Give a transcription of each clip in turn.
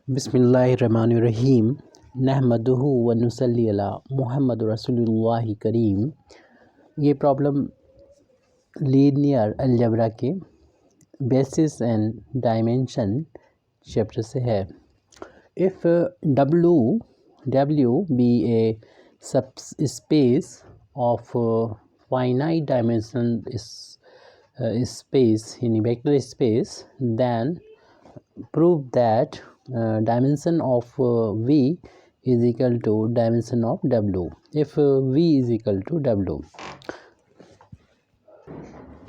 बिस्मिल्लाहिर्रहमानिर्रहीम नहमदुहु व नुसल्ली अला मुहम्मद रसूलुल्लाहि करीम। ये प्रॉब्लम लीनियर अलजेब्रा के बेसिस एंड डायमेंशन चैप्टर से है। If W be a subspace of finite dimension space in vector space, then prove that dimension of V is equal to dimension of W if V is equal to W।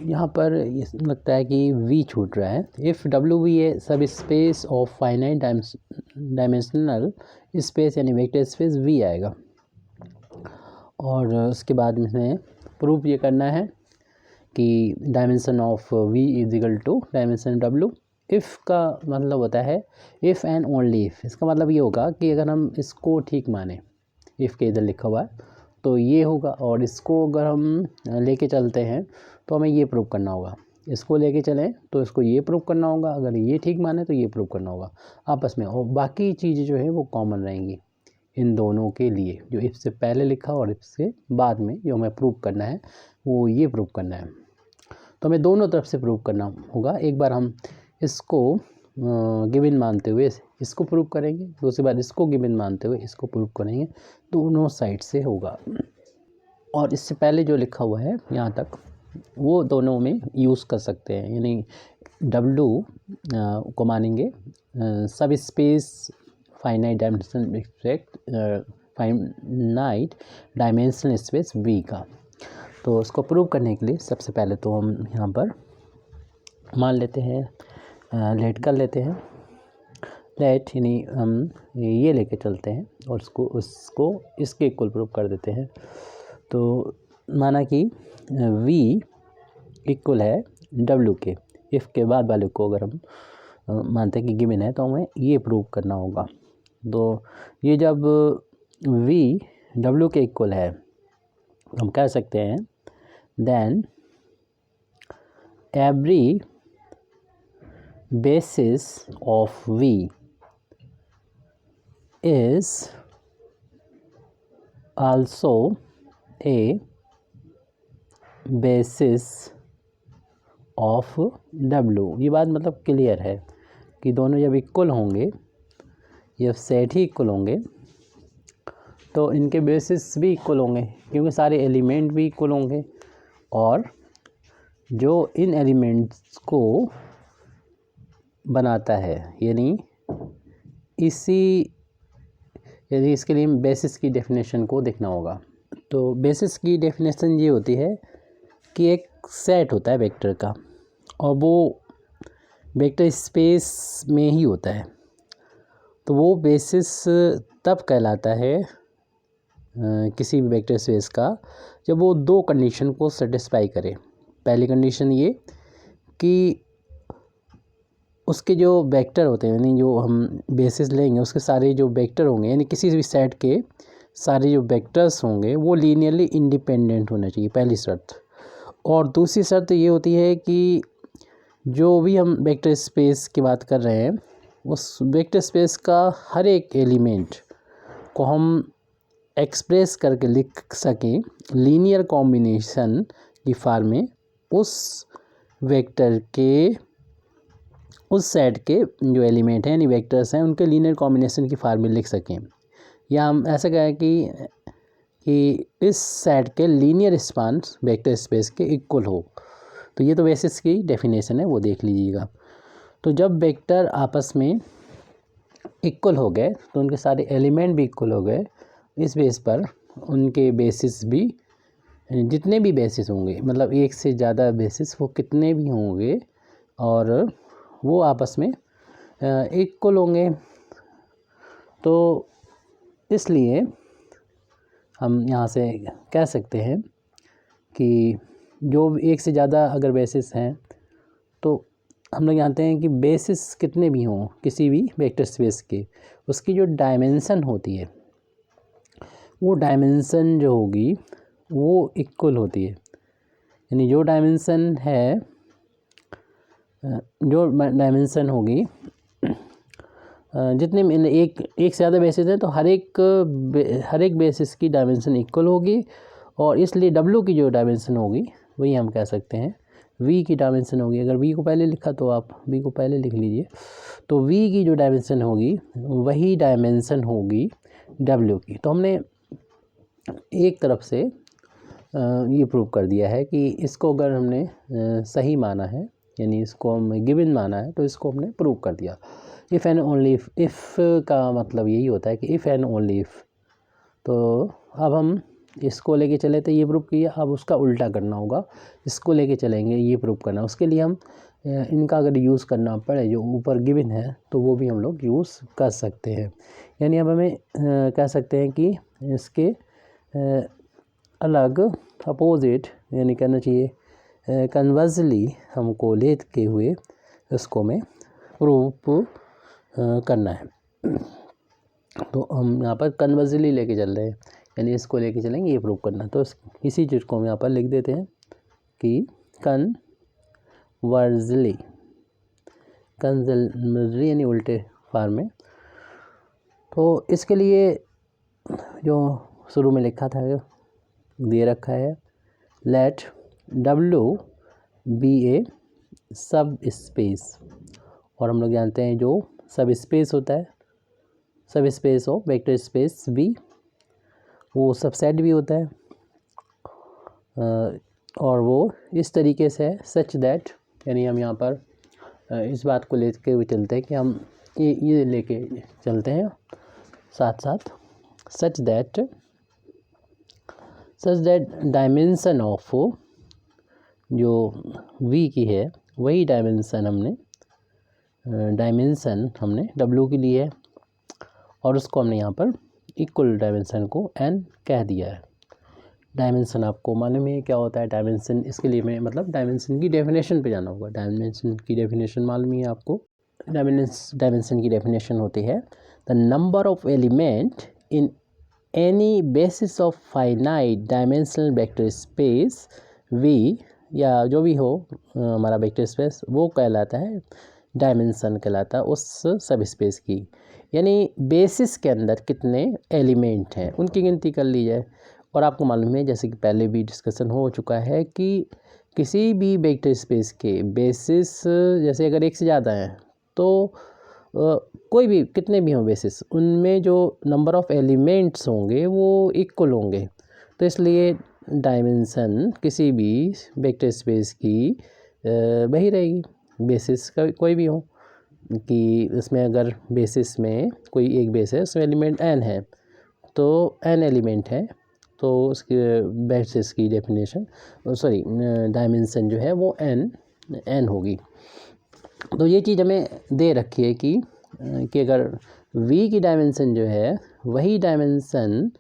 यहाँ पर लगता है कि V छूट रहा है। If W भी है सब space of finite dimensional space यानी वेक्टर स्पेस V आएगा। और उसके बाद में प्रूफ ये करना है कि dimension of V is equal to dimension W। If का मतलब होता है इफ़ एंड ओनली इफ़। इसका मतलब ये होगा कि अगर हम इसको ठीक माने, इफ़ के इधर लिखा हुआ है तो ये होगा, और इसको अगर हम लेके चलते हैं तो हमें ये प्रूव करना होगा। इसको लेके चलें तो इसको ये प्रूव करना होगा, अगर ये ठीक माने तो ये प्रूव करना होगा आपस में, और बाकी चीज़ें जो है वो कॉमन रहेंगी इन दोनों के लिए। जो इफ़ से पहले लिखा और इफ़ से बाद में जो हमें प्रूव करना है वो ये प्रूव करना है। तो हमें दोनों तरफ से प्रूव करना होगा। एक बार हम इसको गिवन मानते हुए इसको प्रूव करेंगे, दूसरी बार इसको गिवन मानते हुए इसको प्रूव करेंगे, दोनों साइड से होगा। और इससे पहले जो लिखा हुआ है यहाँ तक वो दोनों में यूज़ कर सकते हैं, यानी W को मानेंगे सब space finite dimensional space V का। तो इसको प्रूव करने के लिए सबसे पहले तो हम यहाँ पर मान लेते हैं, लेट कर लेते हैं। लेट यानी हम ये लेके चलते हैं और उसको इसके इक्वल प्रूव कर देते हैं। तो माना कि V इक्वल है W के। इफ़ के बाद वाले को अगर हम मानते हैं कि गिवन है तो हमें ये प्रूव करना होगा। तो ये जब V W के इक्वल है हम कह सकते हैं then every basis of V is also a basis of W। ये बात मतलब क्लियर है कि दोनों जब इक्वल होंगे, जब सेट ही इक्वल होंगे तो इनके बेसिस भी इक्वल होंगे, क्योंकि सारे एलिमेंट भी इक्वल होंगे, और जो इन एलिमेंट्स को बनाता है यानी इसके लिए बेसिस की डेफिनेशन को देखना होगा। तो बेसिस की डेफिनेशन ये होती है कि एक सेट होता है वेक्टर का और वो वेक्टर स्पेस में ही होता है, तो वो बेसिस तब कहलाता है किसी भी वेक्टर स्पेस का जब वो दो कंडीशन को सेटिस्फाई करे। पहली कंडीशन ये कि उसके जो वेक्टर होते हैं, यानी जो हम बेसिस लेंगे उसके सारे जो वेक्टर होंगे, यानी किसी भी सेट के सारे जो वेक्टर्स होंगे वो लीनियरली इंडिपेंडेंट होना चाहिए, पहली शर्त। और दूसरी शर्त ये होती है कि जो भी हम वेक्टर स्पेस की बात कर रहे हैं उस वेक्टर स्पेस का हर एक एलिमेंट को हम एक्सप्रेस करके लिख सकें लीनियर कॉम्बिनेशन की फॉर्म में उस वेक्टर के उस सेट के जो एलिमेंट हैं यानी वेक्टर्स हैं उनके लीनियर कॉम्बिनेशन की फॉर्म में लिख सकें, या हम ऐसा कहें कि इस सेट के लीनियर स्पान वेक्टर स्पेस के इक्वल हो। तो ये तो बेसिस की डेफिनेशन है, वो देख लीजिएगा। तो जब वेक्टर आपस में इक्वल हो गए तो उनके सारे एलिमेंट भी इक्वल हो गए, इस बेस पर उनके बेसिस भी जितने भी बेसिस होंगे, मतलब एक से ज़्यादा बेसिस वो कितने भी होंगे और वो आपस में इक्वल होंगे। तो इसलिए हम यहाँ से कह सकते हैं कि जो एक से ज़्यादा अगर बेसिस हैं तो हम लोग जानते हैं कि बेसिस कितने भी हों किसी भी वेक्टर स्पेस के, उसकी जो डायमेंशन होती है वो डायमेंशन जो होगी वो इक्वल होती है। यानी जो डायमेंशन होगी जितने में एक से ज़्यादा बेसिस हैं तो हर एक बेसिस की डायमेंशन इक्वल होगी, और इसलिए W की जो डायमेंशन होगी वही हम कह सकते हैं V की डायमेंशन होगी। अगर V को पहले लिखा तो आप V को पहले लिख लीजिए, तो V की जो डायमेंशन होगी वही डायमेंशन होगी W की। तो हमने एक तरफ से ये प्रूव कर दिया है कि इसको अगर हमने सही माना है, यानी इसको हम गिवन माना है, तो इसको हमने प्रूव कर दिया। इफ़ एंड ओनली इफ़ का मतलब यही होता है कि इफ़ एंड ओनली इफ़। तो अब हम इसको लेके चले तो ये प्रूव किया, अब उसका उल्टा करना होगा, इसको लेके चलेंगे ये प्रूव करना। उसके लिए हम इनका अगर यूज़ करना पड़े जो ऊपर गिवन है तो वो भी हम लोग यूज़ कर सकते हैं। यानी अब हमें कह सकते हैं कि इसके अलग अपोजिट, यानी कहना चाहिए कन्वर्सली हमको लेते हुए इसको में प्रूव करना है। तो हम यहाँ पर कन्वर्सली लेके चल रहे हैं, यानी इसको लेके चलेंगे ये प्रूव करना। तो इसी चीज़ को हम यहाँ पर लिख देते हैं कि कन्वर्सली यानी उल्टे फॉर्म में। तो इसके लिए जो शुरू में लिखा था दे रखा है, लेट W बी ए सब स्पेस, और हम लोग जानते हैं जो सब स्पेस होता है, सब स्पेस हो वेक्टर स्पेस भी, वो सबसेट भी होता है, और वो इस तरीके से सच दैट, यानी हम यहाँ पर इस बात को लेके हुए चलते हैं कि हम ये लेके चलते हैं साथ साथ, सच दैट डायमेंशन ऑफ जो V की है वही डायमेंशन हमने W की ली है, और उसको हमने यहाँ पर इक्वल डायमेंशन को N कह दिया है। डायमेंशन आपको मालूम है क्या होता है डायमेंशन, इसके लिए मैं मतलब डायमेंशन की डेफिनेशन पे जाना होगा। डायमेंशन की डेफिनेशन मालूम है आपको। डायमेंशन की डेफिनेशन होती है the number of element in any basis of finite dimensional vector space V, या जो भी हो हमारा वेक्टर स्पेस, वो कहलाता है डायमेंशन कहलाता है उस सब स्पेस की। यानी बेसिस के अंदर कितने एलिमेंट हैं उनकी गिनती कर ली जाए। और आपको मालूम है जैसे कि पहले भी डिस्कशन हो चुका है कि किसी भी वेक्टर स्पेस के बेसिस जैसे अगर एक से ज़्यादा हैं तो कोई भी कितने भी हों बेसिस, उनमें जो नंबर ऑफ़ एलिमेंट्स होंगे वो इक्वल होंगे। तो इसलिए डायमेंशन किसी भी वेक्टर स्पेस की वही रहेगी, बेसिस का कोई भी हो, कि उसमें अगर बेसिस में कोई एक बेस है उसमें एलिमेंट n है तो n एलिमेंट है, तो उसकी बेसिस की डेफिनेशन डायमेंशन जो है वो n होगी। तो ये चीज़ हमें दे रखी है कि अगर V की डायमेंशन जो है वही डायमेंशन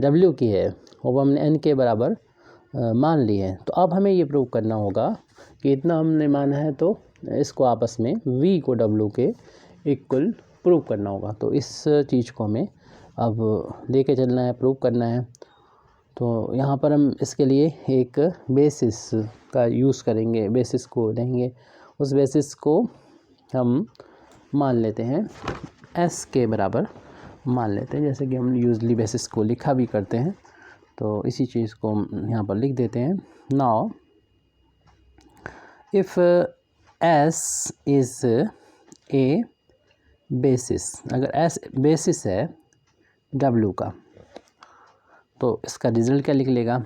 W की है और वो हमने n के बराबर मान ली है। तो अब हमें ये प्रूव करना होगा कि इतना हमने माना है तो इसको आपस में V को W के इक्वल प्रूव करना होगा। तो इस चीज़ को हमें अब लेके चलना है, प्रूव करना है। तो यहाँ पर हम इसके लिए एक बेसिस का यूज़ करेंगे, बेसिस को लेंगे, उस बेसिस को हम मान लेते हैं S के बराबर मान लेते हैं, जैसे कि हम यूजली बेसिस को लिखा भी करते हैं। तो इसी चीज़ को हम यहाँ पर लिख देते हैं। Now if S is a basis, अगर S बेसिस है W का तो इसका रिज़ल्ट क्या निकलेगा।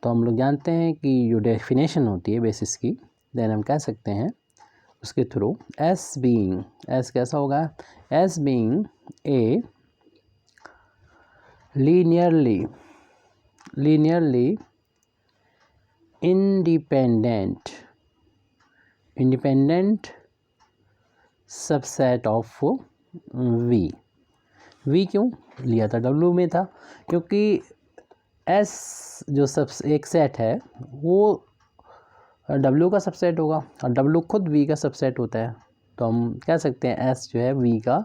तो हम लोग जानते हैं कि जो डेफिनेशन होती है बेसिस की, देन हम कह सकते हैं उसके थ्रू S कैसा होगा, S being a linearly independent subset of V क्यों लिया था, W में था, क्योंकि S जो एक सेट है वो W का सबसेट होगा और W खुद V का सबसेट होता है। तो हम कह सकते हैं S जो है V का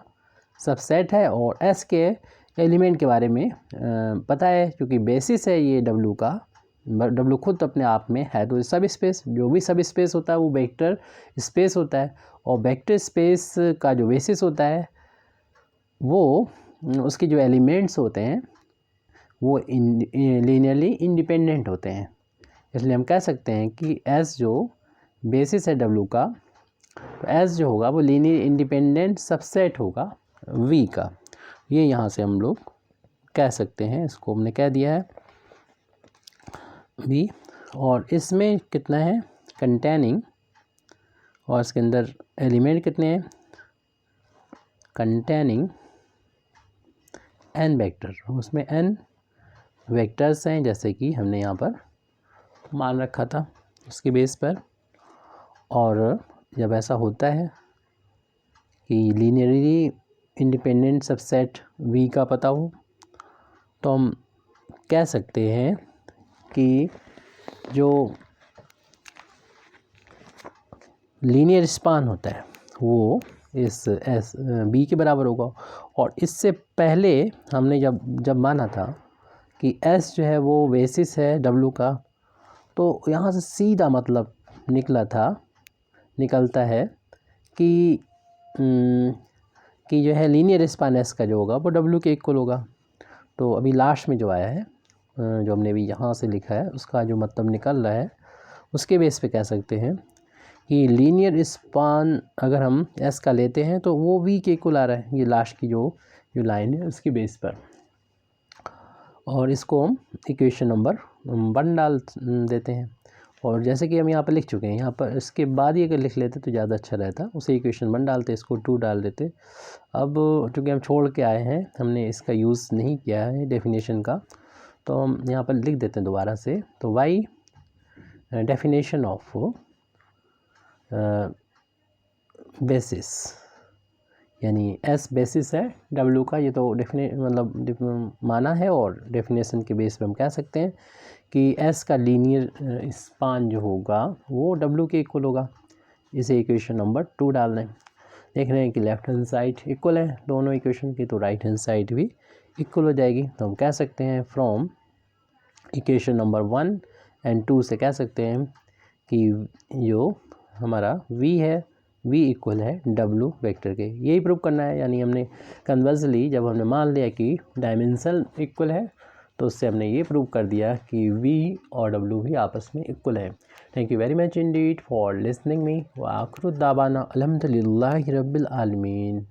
सबसेट है, और S के एलिमेंट के बारे में पता है क्योंकि बेसिस है ये W का, डब्लू खुद अपने आप में है, तो सब स्पेस, जो भी सब स्पेस होता है वो वेक्टर स्पेस होता है, और वेक्टर स्पेस का जो बेसिस होता है वो उसके जो एलिमेंट्स होते हैं वो लीनियरली इंडिपेंडेंट होते हैं। इसलिए हम कह सकते हैं कि एस जो बेसिस है डब्लू का, तो एस जो होगा वो लीनियर इंडिपेंडेंट सबसेट होगा वी का। ये यहाँ से हम लोग कह सकते हैं, इसको हमने कह दिया है वी। और इसमें कितना है कंटेनिंग, और इसके अंदर एलिमेंट कितने हैं कंटेनिंग एन वेक्टर, उसमें एन वेक्टर्स हैं जैसे कि हमने यहाँ पर मान रखा था उसके बेस पर। और जब ऐसा होता है कि लीनियरली इंडिपेंडेंट सबसेट वी का पता हो, तो हम कह सकते हैं कि जो लीनियर स्पान होता है वो इस एस बी के बराबर होगा। और इससे पहले हमने जब माना था कि एस जो है वो बेसिस है डब्लू का, तो यहाँ से सीधा मतलब निकलता है कि जो है लीनियर स्पान एस का जो होगा वो डब्लू के इक्वल होगा। तो अभी लास्ट में जो आया है जो हमने अभी यहाँ से लिखा है उसका जो मतलब निकल रहा है उसके बेस पे कह सकते हैं कि लीनियर स्पान अगर हम एस का लेते हैं तो वो वी के इक्वल आ रहा है, ये लास्ट की जो लाइन है उसके बेस पर। और इसको हम इक्वेशन नंबर 1 डाल देते हैं। और जैसे कि हम यहाँ पर लिख चुके हैं, यहाँ पर इसके बाद ही अगर लिख लेते तो ज़्यादा अच्छा रहता, उसे इक्वेशन 1 डालते, इसको 2 डाल देते। अब चूँकि हम छोड़ के आए हैं, हमने इसका यूज़ नहीं किया है डेफिनेशन का, तो हम यहाँ पर लिख देते हैं दोबारा से। तो वाई डेफिनेशन ऑफ बेसिस, यानी एस बेसिस है डब्लू का, ये तो मतलब माना है, और डेफिनेशन के बेस पे हम कह सकते हैं कि एस का लीनियर स्पान जो होगा वो डब्लू के इक्वल होगा। इसे इक्वेशन नंबर 2 डाल दें। देख रहे हैं कि लेफ्ट हैंड साइड इक्वल है दोनों इक्वेशन की, तो राइट हैंड साइड भी इक्वल हो जाएगी। तो हम कह सकते हैं फ्रॉम इक्वेशन नंबर 1 एंड 2 से कह सकते हैं कि जो हमारा v है v इक्वल है w वेक्टर के। यही प्रूव करना है, यानी हमने कन्वर्सली जब हमने मान लिया कि डायमेंशन इक्वल है तो उससे हमने ये प्रूव कर दिया कि v और w भी आपस में इक्वल है। Thank you very much Indeed for listening me व आखिर दावाना अल्हम्दुलिल्लाहि रब्बिल आलमीन।